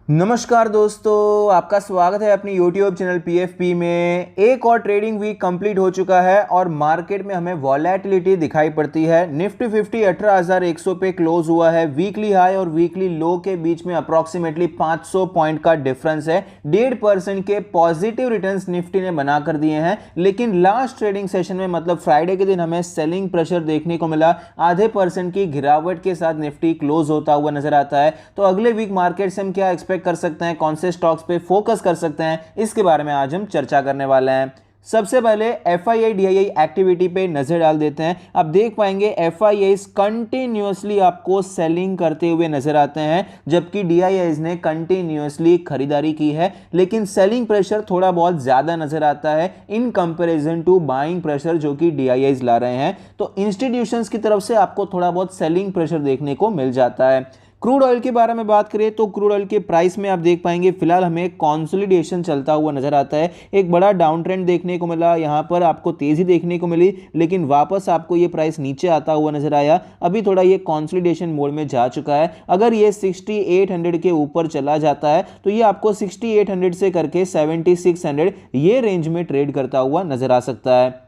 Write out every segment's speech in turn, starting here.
नमस्कार दोस्तों, आपका स्वागत है अपनी YouTube चैनल PFP में। एक और ट्रेडिंग वीक कंप्लीट हो चुका है और मार्केट में हमें वॉलेटिलिटी दिखाई पड़ती है। निफ्टी 50 18,100 पे क्लोज हुआ है। वीकली हाई और वीकली लो के बीच में अप्रॉक्सीमेटली 500 पॉइंट का डिफरेंस है। 1.5% के पॉजिटिव रिटर्न्स निफ्टी ने बनाकर दिए हैं, लेकिन लास्ट ट्रेडिंग सेशन में मतलब फ्राइडे के दिन हमें सेलिंग प्रेशर देखने को मिला। आधे % की गिरावट के साथ निफ्टी क्लोज होता हुआ नजर आता है। तो अगले वीक मार्केट से हम क्या एक्सपेक्ट कर सकते हैं, कौन से स्टॉक्स पे फोकस कर सकते हैं, इसके बारे में आज हम चर्चा करने वाले हैं। सबसे पहले FII DII एक्टिविटी पे नजर डाल देते हैं। आप देख पाएंगे FIIs कंटिन्यूअसली आपको सेलिंग करते हुए नजर आते हैं, जबकि DIIs ने कंटिन्यूअसली खरीदारी की है, लेकिन सेलिंग प्रेशर थोड़ा बहुत ज्यादा नजर आता है in comparison to buying pressure जो कि DIIs ला रहे हैं। तो इंस्टीट्यूशंस की तरफ से आपको थोड़ा बहुत सेलिंग प्रेशर देखने को मिल जाता है। क्रूड ऑयल के बारे में बात करें तो क्रूड ऑयल के प्राइस में आप देख पाएंगे फिलहाल हमें कंसोलिडेशन चलता हुआ नजर आता है। एक बड़ा डाउन ट्रेंड देखने को मिला, यहां पर आपको तेजी देखने को मिली, लेकिन वापस आपको ये प्राइस नीचे आता हुआ नजर आया। अभी थोड़ा ये कंसोलिडेशन मोड में जा चुका है। अगर ये 6800 के ऊपर चला जाता है तो ये आपको 6800 से करके 7600 ये रेंज में ट्रेड करता हुआ नजर आ सकता है।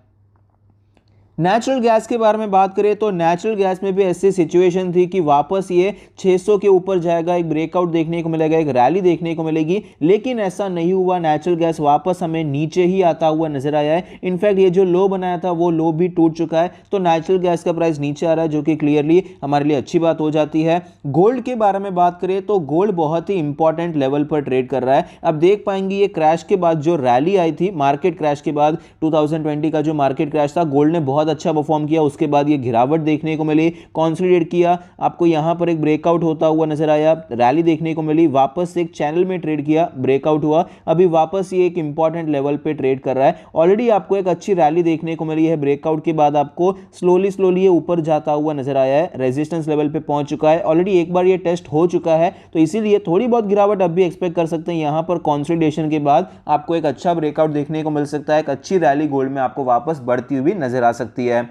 नेचुरल गैस के बारे में बात करें तो नेचुरल गैस में भी ऐसी सिचुएशन थी कि वापस ये 600 के ऊपर जाएगा, एक ब्रेकआउट देखने को मिलेगा, एक रैली देखने को मिलेगी, लेकिन ऐसा नहीं हुआ। नेचुरल गैस वापस हमें नीचे ही आता हुआ नजर आया है। इनफैक्ट ये जो लो बनाया था वो लो भी टूट चुका है। तो नेचुरल गैस का प्राइस नीचे आ रहा है, जो कि क्लियरली हमारे लिए अच्छी बात हो जाती है। गोल्ड के बारे में बात करें तो गोल्ड बहुत ही इंपॉर्टेंट लेवल पर ट्रेड कर रहा है। अब देख पाएंगे ये क्रैश के बाद जो रैली आई थी, मार्केट क्रैश के बाद 2020 का जो मार्केट क्रैश था, गोल्ड ने बहुत अच्छा परफॉर्म किया। उसके बाद ये गिरावट देखने को मिली, कंसोलिडेट किया, आपको यहां पर एक ब्रेकआउट होता हुआ नजर आया, रैली देखने को मिली, वापस एक चैनल में ट्रेड किया, ब्रेकआउट हुआ, अभी वापस ये एक इंपॉर्टेंट लेवल पे ट्रेड कर रहा है। ऑलरेडी आपको एक अच्छी रैली देखने को मिली है, ब्रेकआउट के बाद आपको स्लोली ये ऊपर जाता हुआ नजर आया है, रेजिस्टेंस लेवल पे पहुंच चुका है। ऑलरेडी एक बार ये टेस्ट हो चुका है, तो इसीलिए थोड़ी बहुत गिरावट अब भी एक्सपेक्ट कर सकते हैं। यहां पर कंसोलिडेशन के बाद आपको एक अच्छा ब्रेकआउट देखने को मिल सकता है, एक अच्छी रैली गोल्ड में आपको वापस बढ़ती हुई नजर आ सकती है।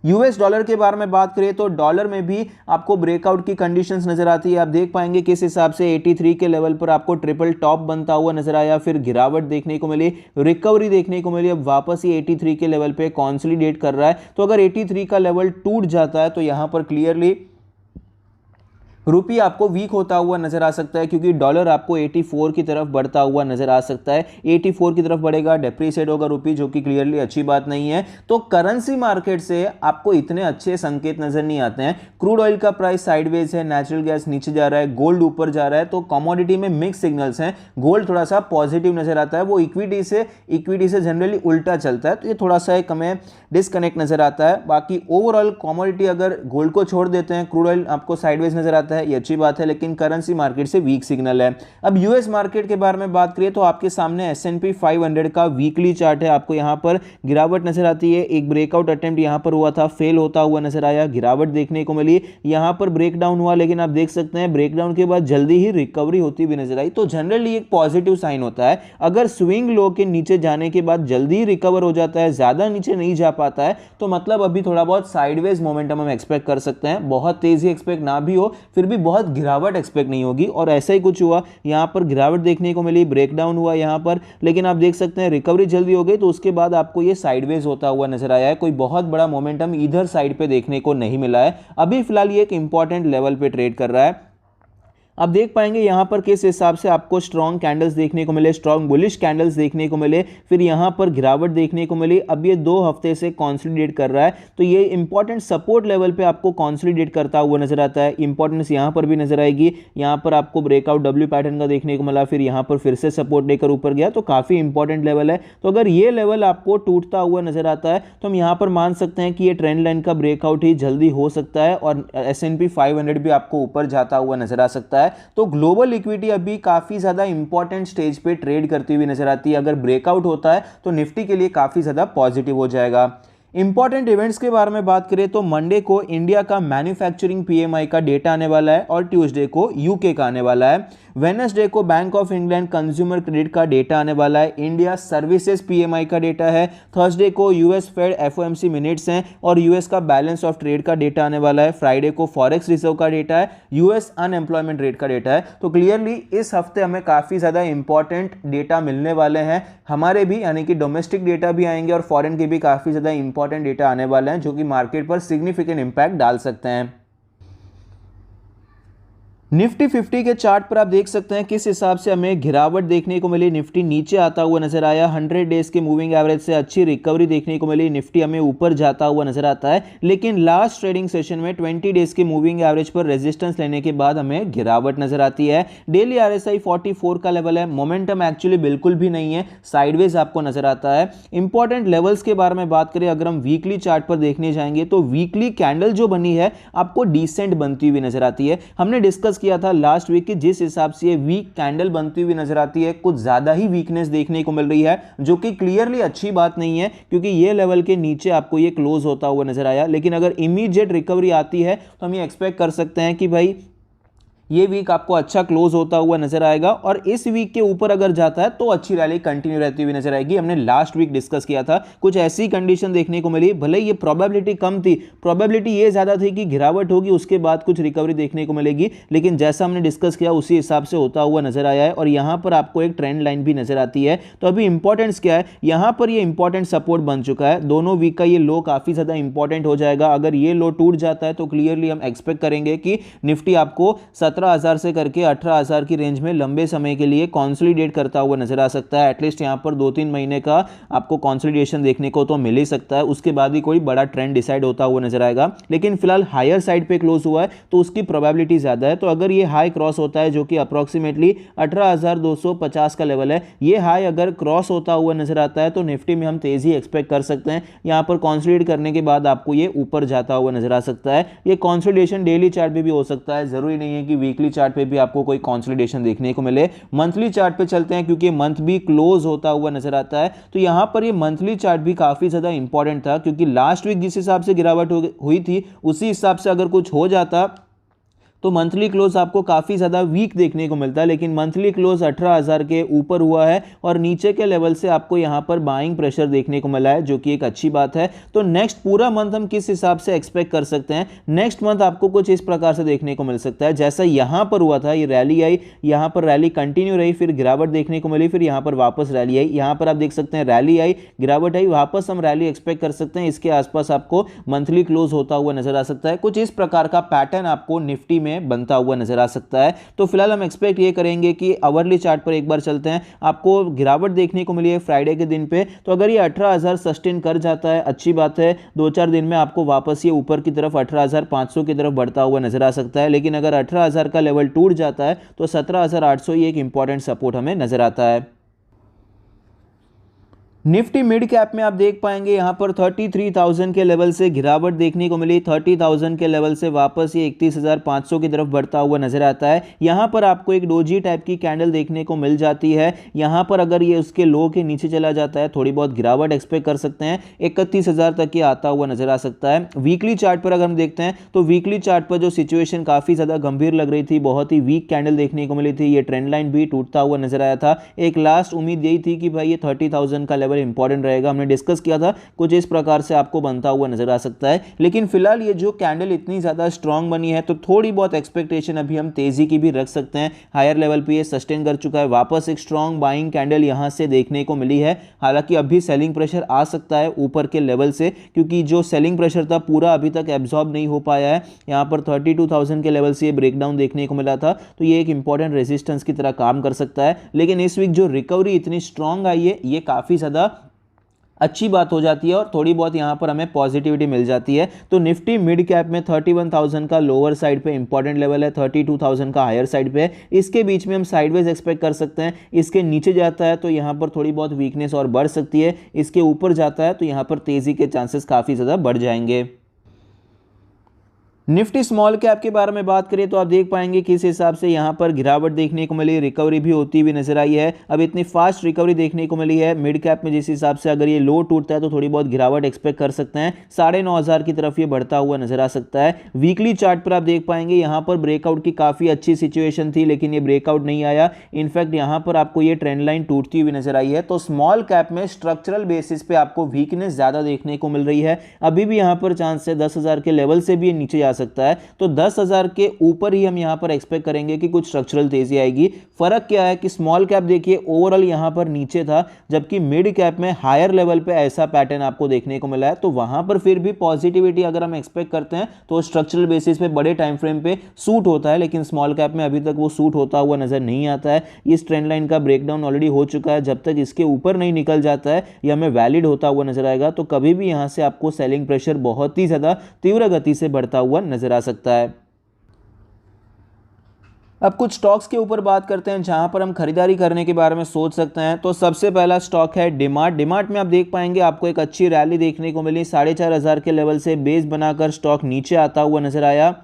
US डॉलर के बारे में बात करें तो डॉलर में भी आपको ब्रेकआउट की कंडीशंस नजर आती है। आप देख पाएंगे किस हिसाब से 83 के लेवल पर आपको ट्रिपल टॉप बनता हुआ नजर आया, फिर गिरावट देखने को मिली, रिकवरी देखने को मिली, अब वापस ये 83 के लेवल पे कंसोलिडेट कर रहा है। तो अगर 83 का लेवल टूट जाता है तो यहां पर क्लियरली रुपी आपको वीक होता हुआ नजर आ सकता है, क्योंकि डॉलर आपको 84 की तरफ बढ़ता हुआ नजर आ सकता है। 84 की तरफ बढ़ेगा, डेप्रिसिएट होगा रुपी, जो कि क्लियरली अच्छी बात नहीं है। तो करेंसी मार्केट से आपको इतने अच्छे संकेत नजर नहीं आते हैं। क्रूड ऑयल का प्राइस साइडवेज है, नेचुरल गैस नीचे जा रहा है, गोल्ड ऊपर जा रहा है, तो कमोडिटी में मिक्स सिग्नल्स हैं। गोल्ड थोड़ा सा पॉजिटिव नजर आता है, वो इक्विटी से जनरली उल्टा चलता है, तो ये थोड़ा सा एक हमें डिस्कनेक्ट नजर आता है। बाकी ओवरऑल कमोडिटी अगर गोल्ड को छोड़ देते हैं, क्रूड ऑयल आपको साइडवेज नजर आता है, ये अच्छी बात है, लेकिन करेंसी मार्केट से वीक सिग्नल है। अब यूएस मार्केट के बारे में बात करें तो आपके सामने S&P 500 का वीकली चार्ट है। आपको यहां पर गिरावट नजर आती है, एक ब्रेकआउट अटेम्प्ट यहां पर हुआ था, फेल होता हुआ नजर आया, गिरावट देखने को मिली, यहां पर ब्रेकडाउन हुआ, लेकिन आप देख सकते हैं ब्रेकडाउन के बाद जल्दी ही रिकवरी होती हुई नजर आई। तो जनरली एक पॉजिटिव साइन होता है। अगर स्विंग लो के नीचे जाने के बाद जल्दी रिकवर हो जाता है, ज्यादा नीचे नहीं जा पाता है, तो मतलब अभी थोड़ा बहुत साइडवेज मोमेंटम हम एक्सपेक्ट कर सकते हैं। बहुत तेजी एक्सपेक्ट ना भी हो, फिर भी बहुत गिरावट एक्सपेक्ट नहीं होगी, और ऐसा ही कुछ हुआ। यहां पर गिरावट देखने को मिली, ब्रेकडाउन हुआ यहां पर, लेकिन आप देख सकते हैं रिकवरी जल्दी हो गई, तो उसके बाद आपको ये साइडवेज होता हुआ नजर आया है। कोई बहुत बड़ा मोमेंटम इधर साइड पे देखने को नहीं मिला है। अभी फिलहाल ये एक इंपॉर्टेंट लेवल पे ट्रेड कर रहा है। अब देख पाएंगे यहां पर किस हिसाब से आपको स्ट्रॉन्ग कैंडल्स देखने को मिले, स्ट्रॉन्ग बुलिश कैंडल्स देखने को मिले, फिर यहां पर गिरावट देखने को मिली। अब ये 2 हफ्ते से कंसोलिडेट कर रहा है, तो ये इंपॉर्टेंट सपोर्ट लेवल पे आपको कंसोलिडेट करता हुआ नजर आता है। इंपॉर्टेंस यहां पर भी नजर आएगी। यहां पर आपको ब्रेकआउट डब्ल्यू पैटर्न का देखने को मिला, फिर यहां पर फिर से सपोर्ट लेकर ऊपर गया, तो काफी इंपॉर्टेंट लेवल है। तो अगर ये लेवल आपको टूटता हुआ नजर आता है तो हम यहां पर मान सकते हैं कि ये ट्रेंड लाइन का ब्रेकआउट ही जल्दी हो सकता है, और S&P 500 भी आपको ऊपर जाता हुआ नजर आ सकता है। तो ग्लोबल इक्विटी अभी काफी ज्यादा इंपॉर्टेंट स्टेज पे ट्रेड करती हुई नजर आती है। अगर ब्रेकआउट होता है तो निफ्टी के लिए काफी ज्यादा पॉजिटिव हो जाएगा। इंपॉर्टेंट इवेंट्स के बारे में बात करें तो मंडे को इंडिया का मैन्युफैक्चरिंग पीएमआई का डेटा आने वाला है और ट्यूसडे को यूके का आने वाला है। वेडनेसडे को bank of England consumer credit का डेटा आने वाला है। इंडिया सर्विसेज पीएमआई का डेटा है। थर्सडे को यूएस फेड एफओएमसी मिनट्स हैं और यूएस का बैलेंस ऑफ ट्रेड का डेटा आने वाला है। फ्राइडे को फॉरेक्स रिजर्व का डेटा है। यूएस अनएम्प्लॉयमेंट रेट का डेटा है। तो क्लियरली इस हफ्ते हमें काफी ज्यादा इंपॉर्टेंट डेटा मिलने वाले हैं। हमारे भी यानी कि डोमेस्टिक डेटा भी आएंगे और फॉरेन के भी काफी ज्यादा इंपॉर्टेंट डेटा आने वाले हैं जो कि मार्केट पर सिग्निफिकेंट इंपैक्ट डाल सकते हैं। निफ्टी 50 के चार्ट पर आप देख सकते हैं किस हिसाब से हमें गिरावट देखने को मिली। निफ्टी नीचे आता हुआ नजर आया। 100 डेज के मूविंग एवरेज से अच्छी रिकवरी देखने को मिली। निफ्टी हमें ऊपर जाता हुआ नजर आता है, लेकिन लास्ट ट्रेडिंग सेशन में 20 डेज के मूविंग एवरेज पर रेजिस्टेंस लेने के बाद हमें गिरावट नजर आती है। डेली आरएसआई 44 का लेवल है। मोमेंटम एक्चुअली बिल्कुल भी नहीं है, साइडवेज आपको नजर आता है। इंपॉर्टेंट लेवल्स के बारे में बात करें, अगर हम वीकली चार्ट पर देखने जाएंगे तो वीकली कैंडल जो बनी है आपको डिसेंट बनती हुई नजर आती है। हमने डिस्कस किया था लास्ट वीक कि जिस हिसाब से ये वीक कैंडल बनती हुई नजर आती है, कुछ ज्यादा ही वीकनेस देखने को मिल रही है, जो कि क्लियरली अच्छी बात नहीं है, क्योंकि ये लेवल के नीचे आपको ये क्लोज होता हुआ नजर आया। लेकिन अगर इमीडिएट रिकवरी आती है तो हम ये एक्सपेक्ट कर सकते हैं कि भाई ये वीक आपको अच्छा क्लोज होता हुआ नजर आएगा और इस वीक के ऊपर अगर जाता है तो अच्छी रैली कंटिन्यू रहती हुई नजर आएगी। हमने लास्ट वीक डिस्कस किया था, कुछ ऐसी कंडीशन देखने को मिली। भले ये प्रोबेबिलिटी कम थी, प्रोबेबिलिटी ये ज्यादा थी कि गिरावट होगी, उसके बाद कुछ रिकवरी देखने को मिलेगी, लेकिन जैसा हमने डिस्कस किया उसी हिसाब से होता हुआ नजर आया है और यहां पर आपको एक ट्रेंड लाइन भी नजर आती है। तो अभी इंपॉर्टेंस क्या है, यहां पर ये इंपॉर्टेंट सपोर्ट बन चुका है। दोनों वीक का ये लो काफी ज्यादा इंपॉर्टेंट हो जाएगा। अगर ये लो टूट जाता है तो क्लियरली हम एक्सपेक्ट करेंगे कि निफ्टी आपको 17,000 से करके 18,000 की रेंज में लंबे समय के लिए कंसोलिडेट करता हुआ नजर आ सकता है। एटलीस्ट यहां पर 2-3 महीने का आपको कंसोलिडेशन देखने को तो मिल ही सकता है, उसके बाद ही कोई बड़ा ट्रेंड डिसाइड होता हुआ नजर आएगा। लेकिन फिलहाल हायर साइड पे क्लोज हुआ है तो उसकी प्रोबेबिलिटी ज्यादा है। तो अगर ये हाई क्रॉस होता है जो कि अप्रोक्सीमेटली 18,250 का लेवल है, ये हाई अगर क्रॉस होता हुआ नजर आता है तो निफ्टी में हम तेजी एक्सपेक्ट कर सकते हैं। यहां पर कंसोलिडेट करने के बाद आपको ये ऊपर जाता हुआ नजर आ सकता है। ये कंसोलिडेशन डेली चार्ट पे भी हो सकता है, जरूरी नहीं है कि वीकली चार्ट पे भी आपको कोई कंसोलिडेशन देखने को मिले। मंथली चार्ट पे चलते हैं क्योंकि मंथ भी क्लोज होता हुआ नजर आता है। तो यहां पर ये मंथली चार्ट भी काफी ज्यादा इंपॉर्टेंट था, क्योंकि लास्ट वीक जिस हिसाब से गिरावट हुई थी उसी हिसाब से अगर कुछ हो जाता तो मंथली क्लोज आपको काफी ज्यादा वीक देखने को मिलता है। लेकिन मंथली क्लोज 18,000 के ऊपर हुआ है और नीचे के लेवल से आपको यहां पर बाइंग प्रेशर देखने को मिला है, जो कि एक अच्छी बात है। तो नेक्स्ट पूरा मंथ हम किस हिसाब से एक्सपेक्ट कर सकते हैं, नेक्स्ट मंथ आपको कुछ इस प्रकार से देखने को मिल सकता है जैसा यहां पर हुआ था। ये रैली आई, यहां पर रैली कंटिन्यू रही, फिर गिरावट देखने को मिली, फिर यहां पर वापस रैली आई। यहां पर आप देख सकते हैं रैली आई, गिरावट आई, वापस हम रैली एक्सपेक्ट कर सकते हैं। इसके आसपास आपको मंथली क्लोज होता हुआ नजर आ सकता है। कुछ इस प्रकार का पैटर्न आपको निफ्टी में बनता हुआ नजर आ सकता है। तो फिलहाल हम एक्सपेक्ट ये करेंगे कि आवरली चार्ट पर एक बार चलते हैं। आपको गिरावट देखने को मिली है फ्राइडे के दिन पे, तो अगर ये 18,000 सस्टेन कर जाता है अच्छी बात है। 2-4 दिन में आपको वापस ये ऊपर की तरफ 18,500 की तरफ बढ़ता हुआ नजर आ सकता है। लेकिन अगर 18,000 का लेवल टूट जाता है तो 17,800 ही एक इंपॉर्टेंट सपोर्ट हमें नजर आता है। निफ्टी मिड कैप में आप देख पाएंगे यहां पर 33,000 के लेवल से गिरावट देखने को मिली। 30,000 के लेवल से वापस ये 31,500 की तरफ बढ़ता हुआ नजर आता है। यहां पर आपको एक डोजी टाइप की कैंडल देखने को मिल जाती है। यहां पर अगर ये उसके लो के नीचे चला जाता है थोड़ी बहुत गिरावट एक्सपेक्ट कर सकते हैं। 31,000 तक ये आता हुआ नजर आ सकता है। वीकली चार्ट पर अगर हम देखते हैं तो वीकली चार्ट पर जो सिचुएशन काफी ज्यादा गंभीर लग रही थी, बहुत ही वीक कैंडल देखने को मिली थी। ये ट्रेंड लाइन भी टूटता हुआ नजर आया था। एक लास्ट उम्मीद यही थी कि भाई ये 30,000 का लेवल इंपॉर्टेंट रहेगा। हमने डिस्कस किया था, कुछ इस प्रकार से आपको बनता हुआ नजर आ सकता है। लेकिन फिलहाल ये जो कैंडल इतनी ज्यादा स्ट्रांग बनी है तो थोड़ी बहुत एक्सपेक्टेशन अभी हम तेजी की भी रख सकते हैं। हायर लेवल पे ये सस्टेन कर चुका है, वापस एक स्ट्रांग बाइंग कैंडल यहां से देखने को मिली है। हालांकि अभी सेलिंग प्रेशर आ सकता है ऊपर के लेवल से, क्योंकि जो सेलिंग प्रेशर था पूरा अभी तक एब्जॉर्ब नहीं हो पाया है। यहां पर 32,000 के लेवल से ये ब्रेकडाउन देखने को मिला था, तो ये एक इंपॉर्टेंट रेजिस्टेंस की तरह काम कर सकता है। लेकिन इस वीक जो रिकवरी इतनी स्ट्रांग आई है ये काफी ज्यादा अच्छी बात हो जाती है और थोड़ी बहुत यहां पर हमें पॉजिटिविटी मिल जाती है। तो निफ्टी मिड कैप में 31,000 का लोअर साइड पे इंपॉर्टेंट लेवल है, 32,000 का हायर साइड पे है। इसके बीच में हम साइडवेज एक्सपेक्ट कर सकते हैं। इसके नीचे जाता है तो यहां पर थोड़ी बहुत वीकनेस और बढ़ सकती है, इसके ऊपर जाता है तो यहां पर तेजी के चांसेस काफी ज्यादा बढ़ जाएंगे। निफ्टी स्मॉल कैप के बारे में बात करें तो आप देख पाएंगे किस हिसाब से यहाँ पर गिरावट देखने को मिली, रिकवरी भी होती हुई नजर आई है। अब इतनी फास्ट रिकवरी देखने को मिली है मिड कैप में, जिस हिसाब से अगर ये लो टूटता है तो थोड़ी बहुत गिरावट एक्सपेक्ट कर सकते हैं। 9,500 की तरफ ये बढ़ता हुआ नजर आ सकता है। वीकली चार्ट पर आप देख पाएंगे यहाँ पर ब्रेकआउट की काफी अच्छी सिचुएशन थी, लेकिन ये ब्रेकआउट नहीं आया। इनफैक्ट यहाँ पर आपको ये ट्रेंड लाइन टूटती हुई नजर आई है। तो स्मॉल कैप में स्ट्रक्चरल बेसिस पे आपको वीकनेस ज्यादा देखने को मिल रही है। अभी भी यहाँ पर चांस है 10,000 के लेवल से भी नीचे जा सकता है, तो 10,000 के ऊपर ही हम यहां पर एक्सपेक्ट करेंगे कि कुछ स्ट्रक्चरल तेजी आएगी। फर्क क्या है कि स्मॉल कैप देखिए ओवरऑल यहां पर नीचे था, जबकि मिड कैप में हायर लेवल पे ऐसा पैटर्न आपको देखने को मिला है। तो वहां पर फिर भी पॉजिटिविटी अगर हम एक्सपेक्ट करते हैं तो स्ट्रक्चरल बेसिस पे बड़े टाइम फ्रेम पे सूट होता है, लेकिन स्मॉल कैप में अभी तक वो सूट होता हुआ नजर नहीं आता है। इस ट्रेंड लाइन का ब्रेकडाउन ऑलरेडी हो चुका है। जब तक इसके ऊपर नहीं निकल जाता है या हमें वैलिड होता हुआ नजर आएगा तो कभी भी यहां से आपको सेलिंग प्रेशर बहुत ही ज्यादा तीव्र गति से बढ़ता हुआ नजर आ सकता है। अब कुछ स्टॉक्स के ऊपर बात करते हैं जहां पर हम खरीदारी करने के बारे में सोच सकते हैं। तो सबसे पहला स्टॉक है डीमार्ट। डीमार्ट में आप देख पाएंगे आपको एक अच्छी रैली देखने को मिली। 4,500 के लेवल से बेस बनाकर स्टॉक नीचे आता हुआ नजर आया।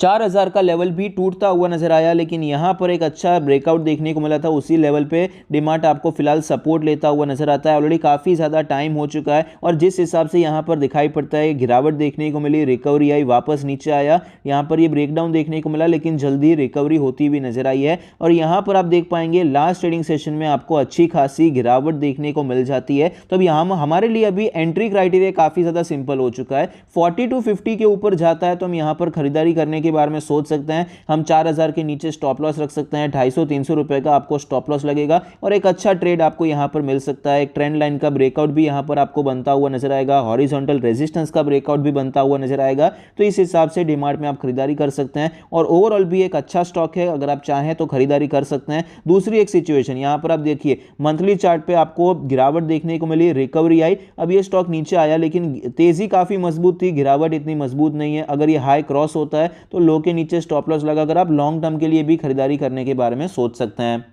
4,000 का लेवल भी टूटता हुआ नजर आया, लेकिन यहां पर एक अच्छा ब्रेकआउट देखने को मिला था। उसी लेवल पे डीमार्ट आपको फिलहाल सपोर्ट लेता हुआ नजर आता है। ऑलरेडी काफ़ी ज़्यादा टाइम हो चुका है और जिस हिसाब से यहां पर दिखाई पड़ता है गिरावट देखने को मिली, रिकवरी आई, वापस नीचे आया। यहां पर ये ब्रेकडाउन देखने को मिला, लेकिन जल्दी रिकवरी होती हुई नजर आई है। और यहां पर आप देख पाएंगे लास्ट ट्रेडिंग सेशन में आपको अच्छी खासी गिरावट देखने को मिल जाती है। तो अब यहाँ हमारे लिए अभी एंट्री क्राइटेरिया काफ़ी ज़्यादा सिंपल हो चुका है। 40 to 50 के ऊपर जाता है तो हम यहाँ पर खरीदारी करने के बारे में सोच सकते हैं। हम 4,000 के नीचे स्टॉप लॉस रख सकते हैं। 250-300 रुपए का आपको स्टॉप लॉस लगेगा और एक अच्छा ट्रेड आपको यहां पर मिल सकता है। एक ट्रेंड लाइन का ब्रेकआउट भी यहां पर आपको बनता हुआ नजर आएगा। हॉरिजॉन्टल रेजिस्टेंस का ब्रेकआउट भी बनता हुआ नजर आएगा। तो इस हिसाब से डीमार्ट में आप खरीदारी कर सकते हैं और ओवरऑल भी एक अच्छा स्टॉक है। अगर आप चाहें तो खरीदारी कर सकते हैं। दूसरी एक सिचुएशन यहां पर आप देखिए मंथली चार्ट पे आपको गिरावट देखने को मिली, रिकवरी आई। अब ये स्टॉक नीचे आया, लेकिन तेजी काफी मजबूत थी, गिरावट इतनी मजबूत नहीं है। अगर ये हाई क्रॉस होता है तो लो के नीचे स्टॉप लॉस लगाकर आप लॉन्ग टर्म के लिए भी खरीदारी करने के बारे में सोच सकते हैं।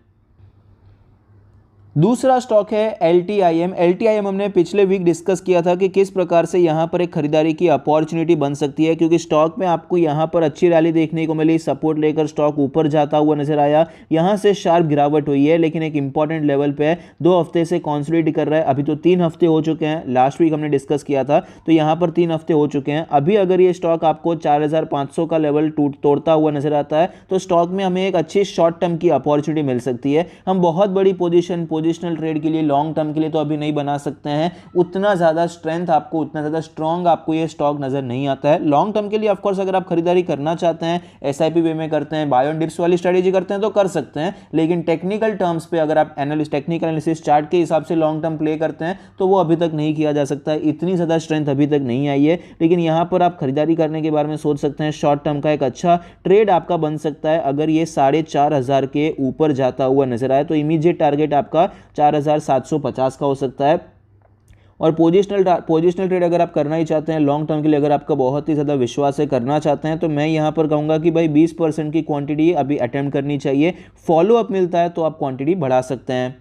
दूसरा स्टॉक है LTIM। LTIM हमने पिछले वीक डिस्कस किया था कि किस प्रकार से यहां पर एक खरीदारी की अपॉर्चुनिटी बन सकती है, क्योंकि स्टॉक में आपको यहां पर अच्छी रैली देखने को मिली, सपोर्ट लेकर स्टॉक ऊपर जाता हुआ नजर आया। यहां से शार्प गिरावट हुई है, लेकिन एक इंपॉर्टेंट लेवल पे है। 2 हफ्ते से कॉन्सोलिडेट कर रहा है। अभी तो 3 हफ्ते हो चुके हैं, लास्ट वीक हमने डिस्कस किया था, तो यहां पर 3 हफ्ते हो चुके हैं। अभी अगर ये स्टॉक आपको 4,500 का लेवल तोड़ता हुआ नजर आता है तो स्टॉक में हमें एक अच्छी शॉर्ट टर्म की अपॉर्चुनिटी मिल सकती है। हम बहुत बड़ी पोजिशनल ट्रेड के लिए, लॉन्ग टर्म के लिए तो अभी नहीं बना सकते हैं। उतना ज्यादा स्ट्रेंथ आपको, उतना ज्यादा स्ट्रॉन्ग आपको ये स्टॉक नजर नहीं आता है। लॉन्ग टर्म के लिए ऑफकोर्स अगर आप खरीदारी करना चाहते हैं, SIP वे में करते हैं, बाय ऑन डिप्स वाली स्ट्रेटेजी करते हैं तो कर सकते हैं, लेकिन टेक्निकल टर्म्स पे अगर आप टेक्निकल एनालिसिस चार्ट के हिसाब से लॉन्ग टर्म प्ले करते हैं तो वो अभी तक नहीं किया जा सकता है। इतनी ज्यादा स्ट्रेंथ अभी तक नहीं आई है, लेकिन यहां पर आप खरीदारी करने के बारे में सोच सकते हैं। शॉर्ट टर्म का एक अच्छा ट्रेड आपका बन सकता है। अगर ये 4,500 के ऊपर जाता हुआ नजर आए तो इमीडिएट टारगेट आपका 4,750 का हो सकता है। और पोजिशनल ट्रेड अगर आप करना ही चाहते हैं लॉन्ग टर्म के लिए, अगर आपका बहुत ही ज़्यादा विश्वास है, करना चाहते हैं, तो मैं यहाँ पर कहूँगा कि भाई 20% की क्वांटिटी अभी अटेम्प्ट करनी चाहिए। फॉलो अप मिलता है तो आप क्वांटिटी बढ़ा सकते हैं।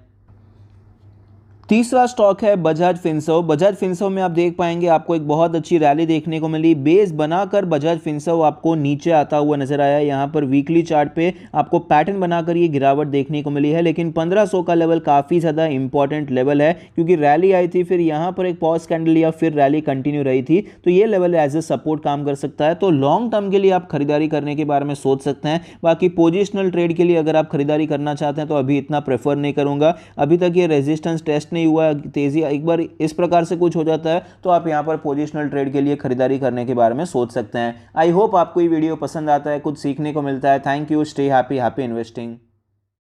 तीसरा स्टॉक है बजाज फिनसर्व। बजाज फिनसर्व में आप देख पाएंगे आपको एक बहुत अच्छी रैली देखने को मिली। बेस बनाकर बजाज फिनसर्व आपको नीचे आता हुआ नजर आया। यहां पर वीकली चार्ट पे आपको पैटर्न बनाकर ये गिरावट देखने को मिली है, लेकिन 1500 का लेवल काफ़ी ज़्यादा इंपॉर्टेंट लेवल है, क्योंकि रैली आई थी, फिर यहाँ पर एक पॉज कैंडल या फिर रैली कंटिन्यू रही थी, तो ये लेवल एज ए सपोर्ट काम कर सकता है। तो लॉन्ग टर्म के लिए आप खरीदारी करने के बारे में सोच सकते हैं। बाकी पोजिशनल ट्रेड के लिए अगर आप खरीदारी करना चाहते हैं तो अभी इतना प्रेफर नहीं करूंगा। अभी तक ये रेजिस्टेंस टेस्ट नहीं हुआ, तेजी एक बार इस प्रकार से कुछ हो जाता है तो आप यहां पर पोजिशनल ट्रेड के लिए खरीदारी करने के बारे में सोच सकते हैं। आई होप आपको ये वीडियो पसंद आता है, कुछ सीखने को मिलता है। Thank you, stay happy, happy investing.